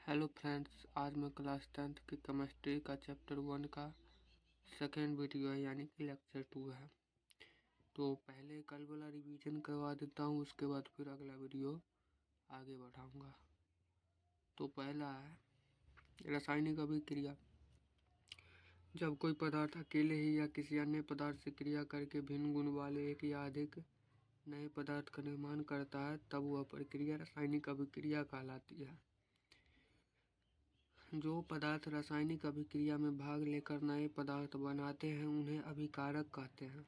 Hello friends, आज मैं class 10th की केमिस्ट्री का चैप्टर 1 का सेकेंड वीडियो है, यानी कि लेक्चर 2 है। तो पहले कल वाला रिवीजन करवा देता हूँ, उसके बाद फिर अगला वीडियो आगे बढ़ाऊँगा। तो पहला है रासायनिक अभिक्रिया। जब कोई पदार्थ अकेले ही या किसी अन्य पदार्थ से क्रिया करके भिन्न गुण वाले एक या अधिक नए पदार्थ का निर्माण करता है, तब वह प्रक्रिया रासायनिक अभिक्रिया कहलाती है। जो पदार्थ रासायनिक अभिक्रिया में भाग लेकर नए पदार्थ बनाते हैं उन्हें अभिकारक कहते हैं,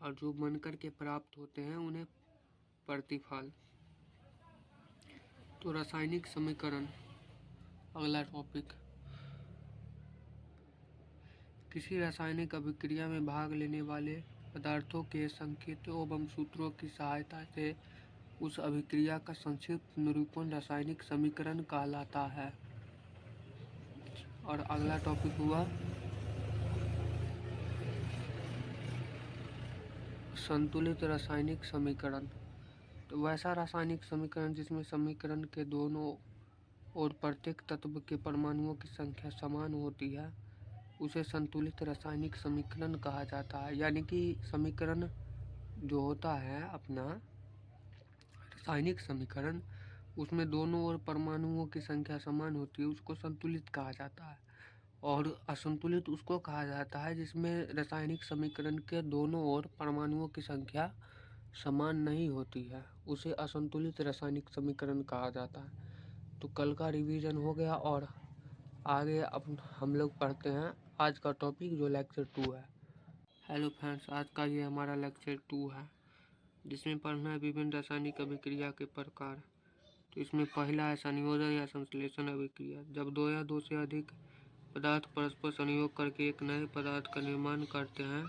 और जो बनकर के प्राप्त होते हैं उन्हें प्रतिफल। तो रासायनिक समीकरण अगला टॉपिक। किसी रासायनिक अभिक्रिया में भाग लेने वाले पदार्थों के संकेतों एवं सूत्रों की सहायता से उस अभिक्रिया का संक्षिप्त निरूपण रासायनिक समीकरण कहलाता है। और अगला टॉपिक हुआ संतुलित रासायनिक समीकरण। तो वैसा रासायनिक समीकरण जिसमें समीकरण के दोनों और प्रत्येक तत्व के परमाणुओं की संख्या समान होती है उसे संतुलित रासायनिक समीकरण कहा जाता है। यानी कि समीकरण जो होता है अपना रासायनिक समीकरण, उसमें दोनों ओर परमाणुओं की संख्या समान होती है, उसको संतुलित कहा जाता है। और असंतुलित उसको कहा जाता है जिसमें रासायनिक समीकरण के दोनों ओर परमाणुओं की संख्या समान नहीं होती है, उसे असंतुलित रासायनिक समीकरण कहा जाता है। तो कल का रिवीजन हो गया और आगे अब हम लोग पढ़ते हैं आज का टॉपिक जो लेक्चर 2 है। हेलो फ्रेंड्स, आज का ये हमारा लेक्चर 2 है जिसमें पढ़ना है विभिन्न रासायनिक अभिक्रिया के प्रकार। तो इसमें पहला है संयोजन या संश्लेषण अभिक्रिया। जब दो या दो से अधिक पदार्थ परस्पर संयोग करके एक नए पदार्थ का निर्माण करते हैं,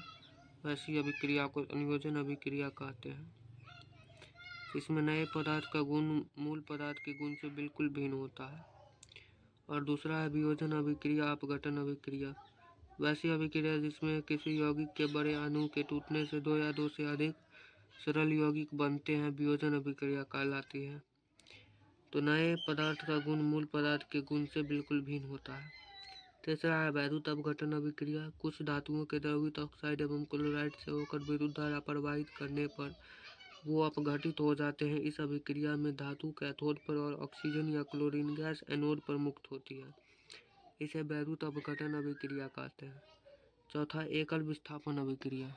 वैसी अभिक्रिया को संयोजन अभिक्रिया कहते हैं। इसमें नए पदार्थ का गुण मूल पदार्थ के गुण से बिल्कुल भिन्न होता है। और दूसरा है वियोजन अभिक्रिया अपघटन अभिक्रिया। वैसी अभिक्रिया जिसमें किसी यौगिक के बड़े अणु के टूटने से दो या दो से अधिक सरल यौगिक बनते हैं, वियोजन अभिक्रिया कहलाती है। तो नए पदार्थ का गुण मूल पदार्थ के गुण से बिल्कुल भिन्न होता है। तीसरा है वैद्युत अपघटन अभिक्रिया। कुछ धातुओं के द्रवित ऑक्साइड एवं क्लोराइड से होकर विद्युत धारा प्रवाहित करने पर वो अपघटित हो जाते हैं। इस अभिक्रिया में धातु कैथोड पर और ऑक्सीजन या क्लोरीन गैस एनोड पर मुक्त होती है। इसे वैद्युत अपघटन अभिक्रिया कहते हैं। चौथा एकल विस्थापन अभिक्रिया।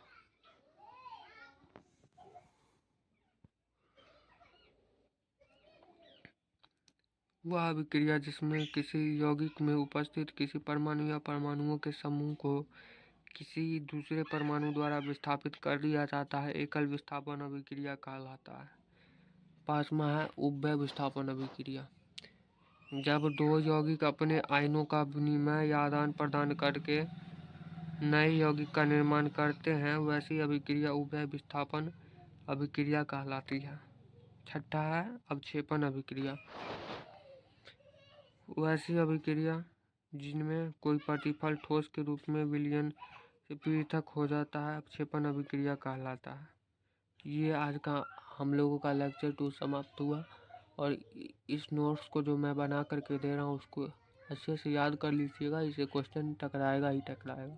वह अभिक्रिया जिसमें किसी यौगिक में उपस्थित किसी परमाणु या परमाणुओं के समूह को किसी दूसरे परमाणु द्वारा विस्थापित कर दिया जाता है, एकल विस्थापन अभिक्रिया कहलाता है। पांचवा है उभय विस्थापन अभिक्रिया। जब दो यौगिक अपने आयनों का विनिमय या आदान प्रदान करके नए यौगिक का निर्माण करते हैं, वैसी अभिक्रिया उभय विस्थापन अभिक्रिया कहलाती है। छठा है अवक्षेपण अभिक्रिया। वैसी अभिक्रिया जिनमें कोई प्रतिफल ठोस के रूप में विलयन से पृथक हो जाता है, अवक्षेपण अभिक्रिया कहलाता है। ये आज का हम लोगों का लेक्चर 2 समाप्त हुआ। और इस नोट्स को जो मैं बना करके दे रहा हूँ उसको अच्छे से याद कर लीजिएगा, इसे क्वेश्चन टकराएगा ही टकराएगा।